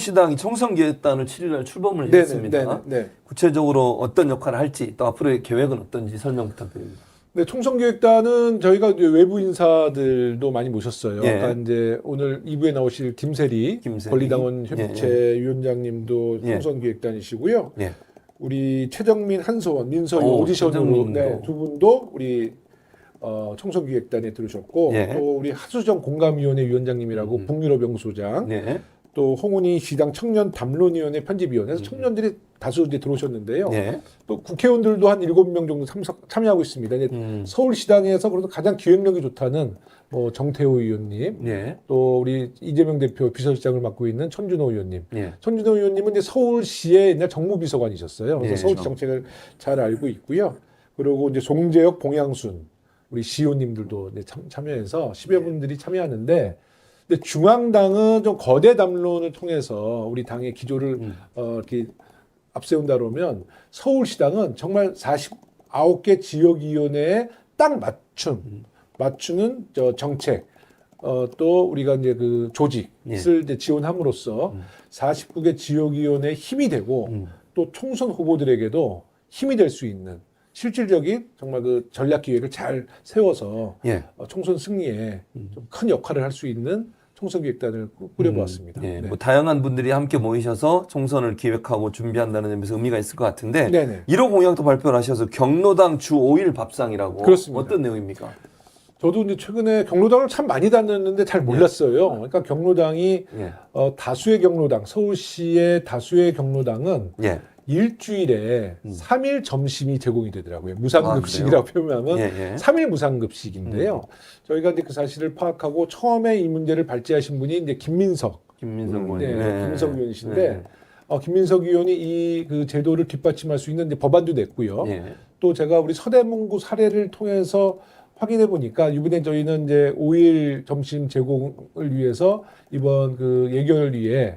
더불어민주당이 총선기획단을 7일 날 출범을 했습니다. 구체적으로 어떤 역할을 할지 또 앞으로의 계획은 어떤지 설명 부탁드립니다. 네, 총선기획단은 저희가 이제 외부 인사들도 많이 모셨어요. 예. 아까 이제 오늘 2부에 나오실 김세리 권리당원 협의체 위원장님도 총선기획단이시고요. 예. 우리 최정민, 한소원, 민서희 오디션으로 두 분도 우리 총선기획단에 들으셨고 또 우리 하수정 공감위원회 위원장님이라고 북유럽 연구소장 또 홍은희 시당 청년 담론위원회 편집위원회에서 청년들이 다수 이제 들어오셨는데요. 또 국회의원들도 한 7명 정도 참여하고 있습니다. 서울시당에서 그래도 가장 기획력이 좋다는 정태호 의원님, 또 우리 이재명 대표 비서실장을 맡고 있는 천준호 의원님. 천준호 의원님은 이제 서울시의 옛날 정무비서관이셨어요. 그래서 서울시 정책을 잘 알고 있고요. 그리고 이제 송재혁, 봉양순 우리 시의원님들도 이제 참여해서 10여 분들이 참여하는데. 근데 중앙당은 좀 거대 담론을 통해서 우리 당의 기조를 이렇게 앞세운다 그러면 서울시당은 정말 49개 지역위원회에 딱 맞추는 정책, 또 우리가 이제 그 조직을 이제 지원함으로써 49개 지역위원회에 힘이 되고 또 총선 후보들에게도 힘이 될 수 있는 실질적인 정말 그 전략 기획을 잘 세워서 총선 승리에 좀 큰 역할을 할 수 있는 총선기획단을 꾸려보았습니다. 뭐 다양한 분들이 함께 모이셔서 총선을 기획하고 준비한다는 점에서 의미가 있을 것 같은데 1호 공약도 발표를 하셔서 경로당 주 5일 밥상이라고 그렇습니다. 어떤 내용입니까? 저도 이제 최근에 경로당을 참 많이 다녔는데 잘 몰랐어요. 그러니까 경로당이 다수의 경로당, 서울시의 다수의 경로당은 일주일에 3일 점심이 제공이 되더라고요. 무상급식이라고 표현하면 3일 무상급식인데요. 저희가 이제 그 사실을 파악하고 처음에 이 문제를 발제하신 분이 이제 김민석 의원이신데 김민석 의원이 이 그 제도를 뒷받침할 수 있는 이제 법안도 냈고요. 또 제가 우리 서대문구 사례를 통해서 확인해 보니까 이번에 저희는 이제 5일 점심 제공을 위해서 이번 그 예결위에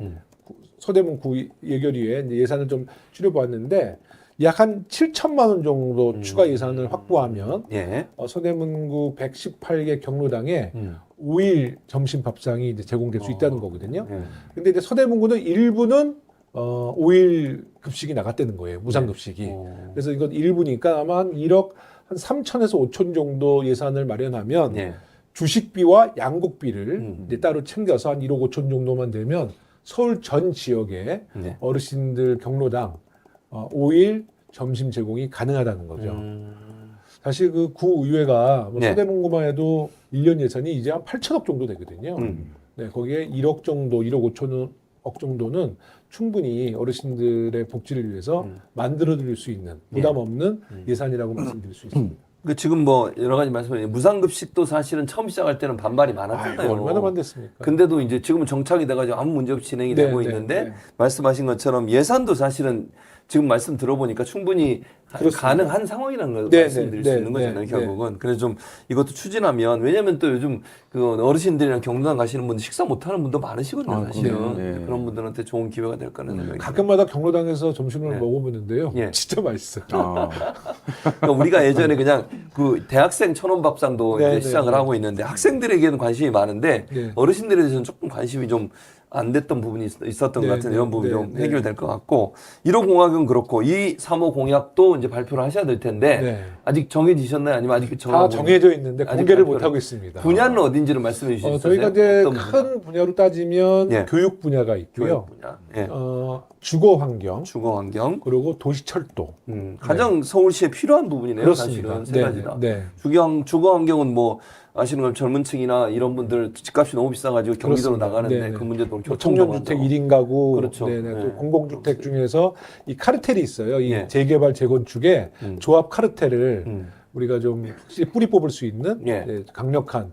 서대문구 예결위에 예산을 좀 줄여보았는데 약 한 7천만 원 정도 추가 예산을 확보하면 서대문구 118개 경로당에 5일 점심 밥상이 이제 제공될 수 있다는 거거든요. 근데 이제 서대문구는 일부는 5일 급식이 나갔다는 거예요. 무상급식이. 그래서 이건 일부니까 아마 한 1억 한 3천에서 5천 정도 예산을 마련하면 주식비와 양국비를 이제 따로 챙겨서 한 1억 5천 정도만 되면 서울 전 지역에 어르신들 경로당 5일 점심 제공이 가능하다는 거죠. 사실 그 구의회가 서대문구만 해도 1년 예산이 이제 한 8천억 정도 되거든요. 거기에 1억 정도, 1억 5천억 정도는 충분히 어르신들의 복지를 위해서 만들어드릴 수 있는 부담 없는 예산이라고 말씀드릴 수 있습니다. 그 지금 뭐 여러 가지 말씀을 무상급식도 사실은 처음 시작할 때는 반발이 많았잖아요. 얼마나 반대했습니까? 근데도 이제 지금은 정착이 돼가지고 아무 문제 없이 진행이 되고 있는데 말씀하신 것처럼 예산도 사실은 지금 말씀 들어보니까 충분히 가능한 상황이라는 걸 말씀드릴 수 있는 거잖아요, 결국은. 그래서 좀 이것도 추진하면, 왜냐면 또 요즘 그 어르신들이랑 경로당 가시는 분들 식사 못하는 분도 많으시거든요, 사실은. 그런 분들한테 좋은 기회가 될 거라는 생각이 가끔마다 경로당에서 점심을 먹어보는데요. 진짜 맛있어요. 그러니까 우리가 예전에 그냥 그 대학생 천원 밥상도 이제 시작을 하고 있는데 학생들에게는 관심이 많은데 어르신들에 대해서는 조금 관심이 좀 안 됐던 부분이 있었던 것 같은 이런 부분이 좀 해결될 것 같고 1호 공약은 그렇고 이 3호 공약도 이제 발표를 하셔야 될 텐데 아직 정해지셨나요? 아니면 아직 다 정해져 있는데 공개를 못 하고 있습니다. 분야는 어딘지를 말씀해 주시죠. 저희가 이제 큰 분야로 따지면 교육 분야가 있고요. 주거 환경, 그리고 도시 철도. 가장 서울시에 필요한 부분이네요. 그렇습니다. 사실은 세 가지 다. 주거 환경은 뭐 아시는 건 젊은 층이나 이런 분들 집값이 너무 비싸가지고 경기도로 나가는데 그 문제도 청년주택 1인 가구, 또 공공주택 중에서 이 카르텔이 있어요. 이 재개발 재건축에 조합 카르텔을 우리가 좀 확실히 뿌리 뽑을 수 있는 강력한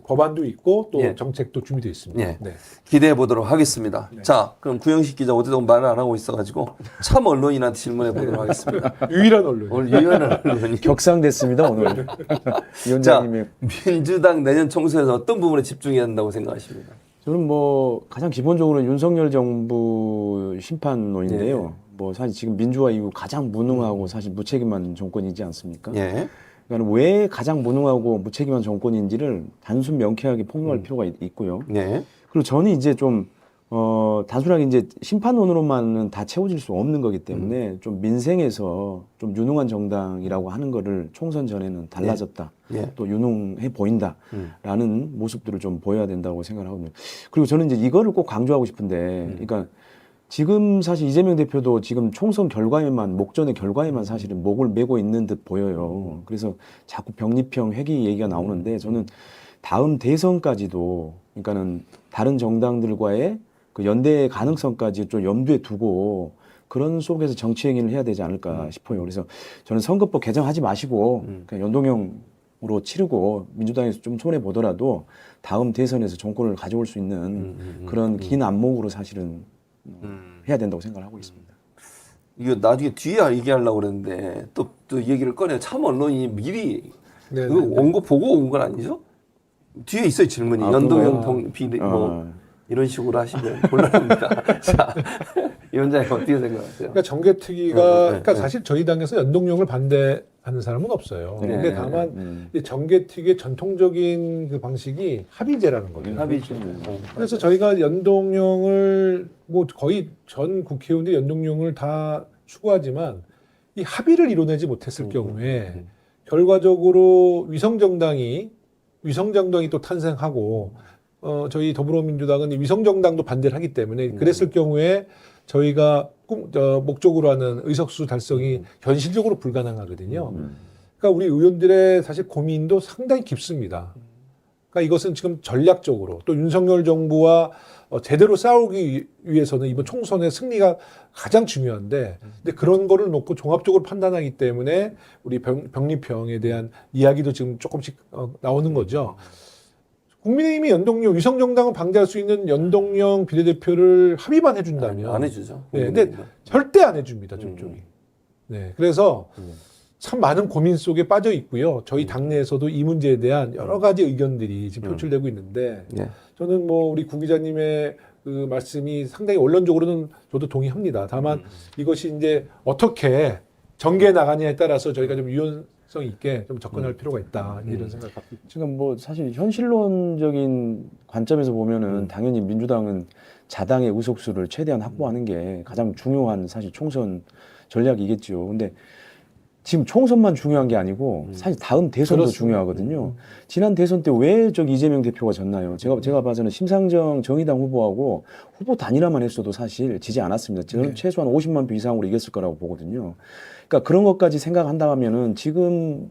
법안도 있고 또 정책도 준비되어 있습니다. 기대해 보도록 하겠습니다. 자, 그럼 구영식 기자 어디서 말을 안 하고 있어가지고 참 언론인한테 질문해 보도록 하겠습니다. 유일한 언론. 오늘 유일한 언론이 격상됐습니다 오늘. 위원장님이. 자, 민주당 내년 총선에서 어떤 부분에 집중해야 한다고 생각하십니까? 저는 뭐 가장 기본적으로 윤석열 정부 심판론인데요. 뭐 사실 지금 민주화 이후 가장 무능하고 사실 무책임한 정권이지 않습니까? 그러니까 왜 가장 무능하고 무책임한 정권인지를 단순 명쾌하게 폭로할 필요가 있고요. 그리고 저는 이제 좀 단순하게 이제 심판원으로만은 다 채워질 수 없는 거기 때문에 좀 민생에서 좀 유능한 정당이라고 하는 거를 총선 전에는 달라졌다. 예. 또 유능해 보인다라는 모습들을 좀 보여야 된다고 생각하거든요. 그리고 저는 이제 이거를 꼭 강조하고 싶은데, 그러니까 지금 사실 이재명 대표도 지금 총선 결과에만, 목전의 결과에만 사실은 목을 메고 있는 듯 보여요. 그래서 자꾸 병립형 회귀 얘기가 나오는데, 저는 다음 대선까지도, 그러니까는 다른 정당들과의 그 연대의 가능성까지 좀 염두에 두고 그런 속에서 정치 행위를 해야 되지 않을까 싶어요. 그래서 저는 선거법 개정하지 마시고 그냥 연동형으로 치르고 민주당에서 좀 손해 보더라도 다음 대선에서 정권을 가져올 수 있는 그런 긴 안목으로 사실은 해야 된다고 생각을 하고 있습니다. 이거 나중에 뒤에 얘기하려고 그랬는데 또 얘기를 꺼내. 참 언론이 미리 온 거 보고 온 건 아니죠? 뒤에 있어요 질문이. 연동형 비례 뭐 이런 식으로 하시면 곤란합니다. 자, 위원장님 어떻게 생각하세요? 그러니까 정개특위가 그러니까 사실 저희 당에서 연동형을 반대하는 사람은 없어요. 근데 다만 이 정개특위의 전통적인 그 방식이 합의제라는 거죠. 합의제. 그래서 저희가 연동형을 뭐 거의 전 국회의원들이 연동형을 다 추구하지만 이 합의를 이뤄내지 못했을 경우에 결과적으로 위성정당이 또 탄생하고 저희 더불어민주당은 위성정당도 반대를 하기 때문에 그랬을 경우에 저희가 목적으로 하는 의석수 달성이 현실적으로 불가능하거든요. 그러니까 우리 의원들의 사실 고민도 상당히 깊습니다. 그러니까 이것은 지금 전략적으로 또 윤석열 정부와 제대로 싸우기 위해서는 이번 총선의 승리가 가장 중요한데, 근데 그런 거를 놓고 종합적으로 판단하기 때문에 우리 병립형에 대한 이야기도 지금 조금씩 나오는 거죠. 국민의힘이 연동형, 위성정당을 방지할 수 있는 연동형 비례대표를 합의만 해준다면 안 해주죠. 네, 근데 절대 안 해줍니다, 저쪽이. 네, 그래서 참 많은 고민 속에 빠져 있고요. 저희 당내에서도 이 문제에 대한 여러 가지 의견들이 지금 표출되고 있는데, 저는 뭐 우리 구 기자님의 그 말씀이 상당히 원론적으로는 저도 동의합니다. 다만 이것이 이제 어떻게 전개해 나가냐에 따라서 저희가 좀 유연성 있게 좀 접근할 필요가 있다, 이런 생각 갖고 있죠. 지금 뭐 사실 현실론적인 관점에서 보면은 당연히 민주당은 자당의 의석수를 최대한 확보하는 게 가장 중요한 사실 총선 전략이겠죠. 근데 지금 총선만 중요한 게 아니고 사실 다음 대선도 그렇습니다. 중요하거든요. 지난 대선 때 왜 저기 이재명 대표가 졌나요? 제가 봐서는 심상정 정의당 후보하고 후보 단일화만 했어도 사실 지지 않았습니다. 저는 최소한 50만 표 이상으로 이겼을 거라고 보거든요. 그러니까 그런 것까지 생각한다면은 지금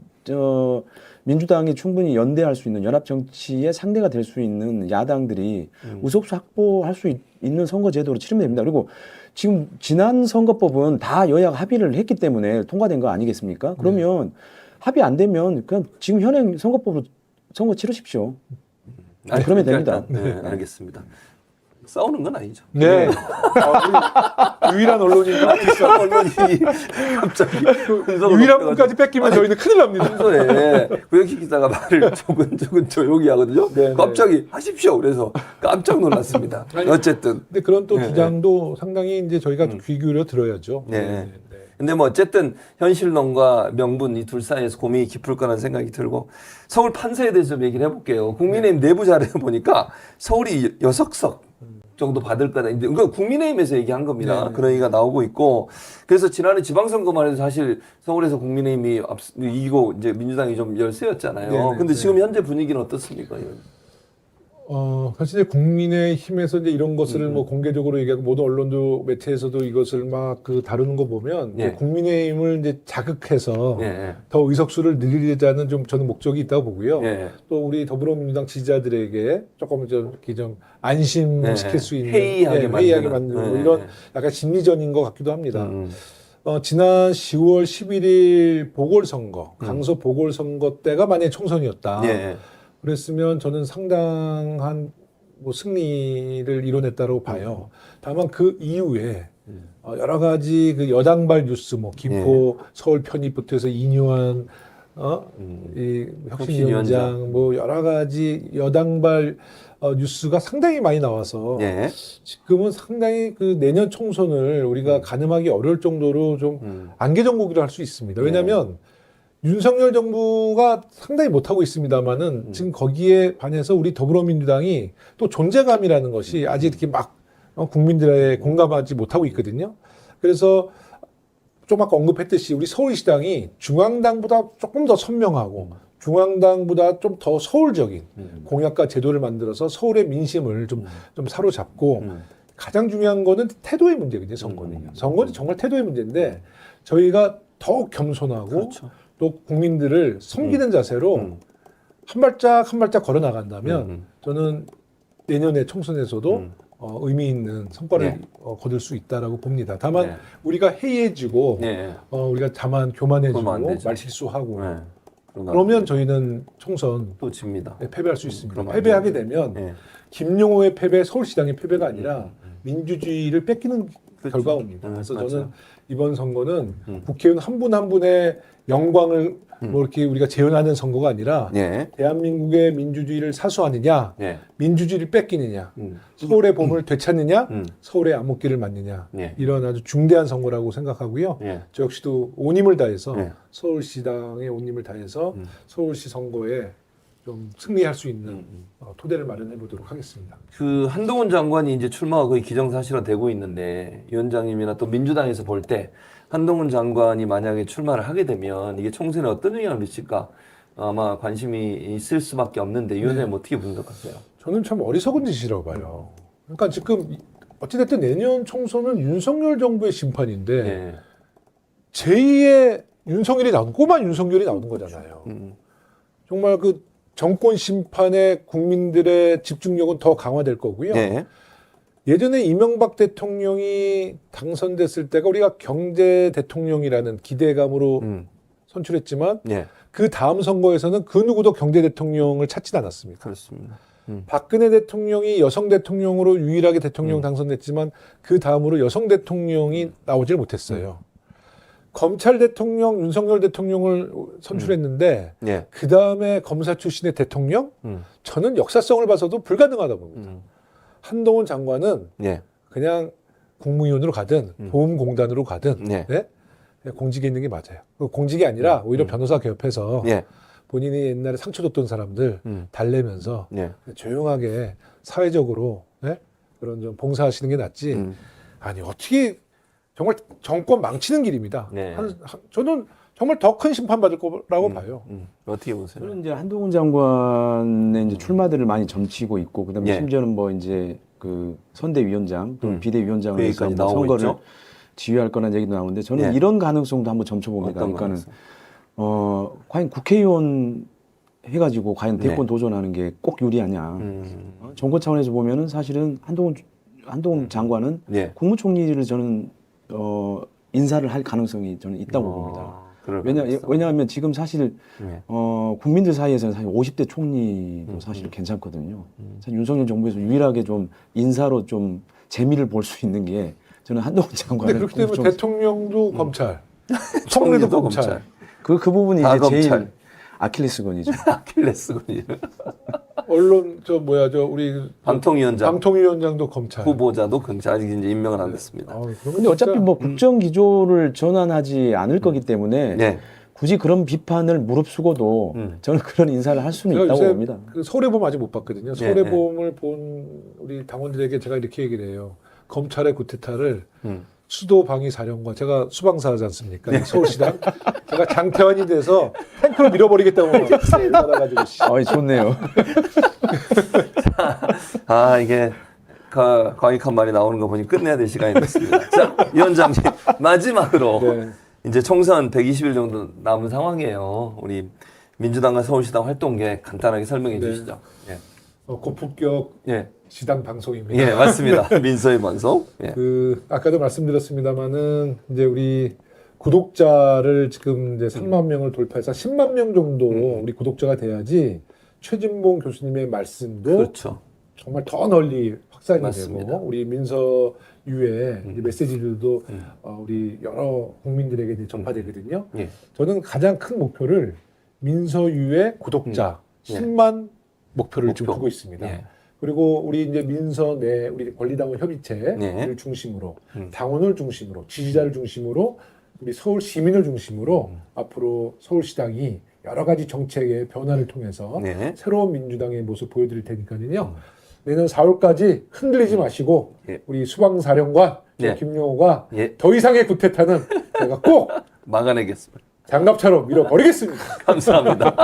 민주당이 충분히 연대할 수 있는 연합 정치의 상대가 될 수 있는 야당들이 의석수 확보할 수 있는 선거 제도로 치르면 됩니다. 그리고 지금 지난 선거법은 다 여야가 합의를 했기 때문에 통과된 거 아니겠습니까? 그러면 합의 안 되면 그냥 지금 현행 선거법으로 선거 치르십시오. 그러면 됩니다. 네, 알겠습니다. 싸우는 건 아니죠. 네. 유일한 언론인가? 비싼 언론이 갑자기 유일한 분까지 뺏기면 저희는 큰일 납니다. 평소에 구영식 기자가 말을 조금 조용히 하거든요. 네, 갑자기 하십시오. 그래서 깜짝 놀랐습니다. 어쨌든. 근데 그런 또 주장도 상당히 이제 저희가 귀 기울여 들어야죠. 네. 근데 뭐 어쨌든 현실론과 명분 이 둘 사이에서 고민이 깊을 거라는 생각이 들고, 서울 판세에 대해서 좀 얘기를 해볼게요. 국민의힘 내부 자료에 보니까 서울이 6석 정도 받을 거다. 이거 국민의힘에서 얘기한 겁니다. 그런 얘기가 나오고 있고, 그래서 지난해 지방선거만 해도 사실 서울에서 국민의힘이 이기고 이제 민주당이 좀 열세였잖아요. 근데 지금 현재 분위기는 어떻습니까? 사실 국민의힘에서 이제 이런 것을 뭐 공개적으로 얘기하고 모든 언론도 매체에서도 이것을 막 다루는 거 보면 이제 국민의힘을 이제 자극해서 더 의석수를 늘리자는 좀 저는 목적이 있다고 보고요. 또 우리 더불어민주당 지지자들에게 조금 이렇게 좀 안심시킬 수 있는 회의하게 만들고 이런 약간 심리전인 것 같기도 합니다. 지난 10월 11일 보궐선거, 강서 보궐선거 때가 만약에 총선이었다. 그랬으면 저는 상당한 뭐 승리를 이뤄냈다고 봐요. 다만 그 이후에 여러 가지 그 여당발 뉴스, 뭐 김포 서울 편입부터 해서 이뇨한 이 혁신위원장, 뭐 여러 가지 여당발 뉴스가 상당히 많이 나와서 지금은 상당히 그 내년 총선을 우리가 가늠하기 어려울 정도로 좀 안개정국이라 할 수 있습니다. 왜냐하면 윤석열 정부가 상당히 못하고 있습니다만은 지금 거기에 반해서 우리 더불어민주당이 또 존재감이라는 것이 아직 이렇게 막 국민들의 공감하지 못하고 있거든요. 그래서 좀 아까 언급했듯이 우리 서울시당이 중앙당보다 조금 더 선명하고 중앙당보다 좀 더 서울적인 공약과 제도를 만들어서 서울의 민심을 좀 사로잡고 가장 중요한 거는 태도의 문제거든요. 선거는요. 선거는 정말 태도의 문제인데 저희가 더욱 겸손하고 그렇죠. 또 국민들을 섬기는 자세로 한 발짝 한 발짝 걸어 나간다면 저는 내년에 총선에서도 의미 있는 성과를 거둘 수 있다라고 봅니다. 다만 우리가 해이해지고 우리가 다만 교만해지고 말실수하고 그러면 저희는 총선 또 집니다. 패배할 수 있습니다. 패배하게 되면 김용호의 패배, 서울시당의 패배가 아니라 민주주의를 뺏기는 그렇죠. 결과입니다. 그래서 저는 이번 선거는 국회의원 한 분 한 분의 영광을 뭐 이렇게 우리가 재현하는 선거가 아니라 대한민국의 민주주의를 사수하느냐, 민주주의를 뺏기느냐, 서울의 봄을 되찾느냐, 서울의 암흑기를 맞느냐 이런 아주 중대한 선거라고 생각하고요. 저 역시도 온 힘을 다해서 서울시당의 온 힘을 다해서 서울시 선거에 좀 승리할 수 있는 토대를 마련해 보도록 하겠습니다. 그 한동훈 장관이 이제 출마가 거의 기정사실화되고 있는데 위원장님이나 또 민주당에서 볼 때 한동훈 장관이 만약에 출마를 하게 되면 이게 총선에 어떤 영향을 미칠까 아마 관심이 있을 수밖에 없는데 위원장님 어떻게 분석하세요? 저는 참 어리석은 짓이라고 봐요. 그러니까 지금 어찌됐든 내년 총선은 윤석열 정부의 심판인데 제2의 윤석열이 나오는 꼬마 윤석열이 나오는 거잖아요. 정말 그 정권 심판에 국민들의 집중력은 더 강화될 거고요. 예전에 이명박 대통령이 당선됐을 때가 우리가 경제 대통령이라는 기대감으로 선출했지만 그 다음 선거에서는 그 누구도 경제 대통령을 찾진 않았습니다. 그렇습니다. 박근혜 대통령이 여성 대통령으로 유일하게 대통령 당선됐지만 그 다음으로 여성 대통령이 나오질 못했어요. 검찰 대통령, 윤석열 대통령을 선출했는데 그 다음에 검사 출신의 대통령? 저는 역사성을 봐서도 불가능하다 봅니다. 한동훈 장관은 그냥 국무위원으로 가든 보험공단으로 가든 공직에 있는 게 맞아요. 공직이 아니라 오히려 변호사 개업해서 본인이 옛날에 상처 줬던 사람들 달래면서 조용하게 사회적으로 그런 좀 봉사하시는 게 낫지. 아니 어떻게 정말 정권 망치는 길입니다. 저는 정말 더 큰 심판 받을 거라고 봐요. 어떻게 보세요? 저는 이제 한동훈 장관의 이제 출마들을 많이 점치고 있고, 그다음에 심지어는 뭐 이제 그 선대위원장 또 비대위원장을 해서 뭐 선거를 있죠? 지휘할 거라는 얘기도 나오는데 저는 이런 가능성도 한번 점쳐봅니다. 그러니까는 과연 국회의원 해가지고 과연 대권 도전하는 게 꼭 유리하냐? 정권 차원에서 보면은 사실은 한동훈 장관은 국무총리를 저는 인사를 할 가능성이 저는 있다고 봅니다. 왜냐하면 지금 사실 국민들 사이에서는 사실 50대 총리도 사실 괜찮거든요. 사실 윤석열 정부에서 유일하게 좀 인사로 좀 재미를 볼 수 있는 게 저는 한동훈 장관을. 그렇기 때문에 대통령도 검찰, 총리도 검찰. 그 부분이 이제 검찰. 제일 아킬레스건이죠. 아킬레스건이요. 언론 우리 방통위원장도 검찰. 후보자도 검찰. 아직 이제 임명은 안 됐습니다. 근데 어차피 뭐 국정 기조를 전환하지 않을 거기 때문에 굳이 그런 비판을 무릅쓰고도 저는 그런 인사를 할 수는 있다고 봅니다. 그 서울의봄 아직 못 봤거든요. 서울의봄을 본 우리 당원들에게 제가 이렇게 얘기를 해요. 검찰의 구테타를 수도 방위 사령관, 제가 수방사하지 않습니까? 서울시당. 제가 장태환이 돼서 탱크로 밀어버리겠다고 받아가지고. 좋네요. 이게 과익한 말이 나오는 거 보니 끝내야 될 시간이 됐습니다. 자, 위원장님 마지막으로 이제 총선 120일 정도 남은 상황이에요. 우리 민주당과 서울시당 활동계 간단하게 설명해 주시죠. 고품격 시당 방송입니다. 맞습니다. 민서의 방송. 아까도 말씀드렸습니다만은 이제 우리 구독자를 지금 이제 3만 명을 돌파해서 10만 명 정도 우리 구독자가 돼야지 최진봉 교수님의 말씀도 정말 더 널리 확산이 되고 우리 민서유의 메시지들도 우리 여러 국민들에게 이제 전파되거든요. 저는 가장 큰 목표를 민서유의 구독자 10만 목표를 지금 두고 있습니다. 그리고 우리 이제 민서 내 우리 권리당원 협의체를 중심으로 당원을 중심으로 지지자를 중심으로 우리 서울 시민을 중심으로 앞으로 서울시당이 여러 가지 정책의 변화를 통해서 새로운 민주당의 모습 보여드릴 테니까요. 내년 4월까지 흔들리지 마시고 예. 우리 수방사령관 예. 김용호가 예. 더 이상의 구태타는 제가 꼭 막아내겠습니다. 장갑차로 밀어버리겠습니다. 감사합니다.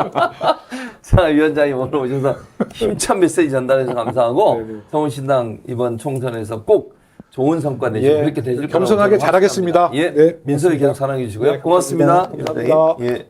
자, 위원장님 오늘 오셔서 힘찬 메시지 전달해서 감사하고 네네. 서울신당 이번 총선에서 꼭 좋은 성과 내시고 예. 그렇게 되실 거라고 겸손하게 저는 잘하겠습니다. 예, 네, 민석이 고맙습니다. 계속 사랑해 주시고요. 네, 고맙습니다. 감사합니다. 예.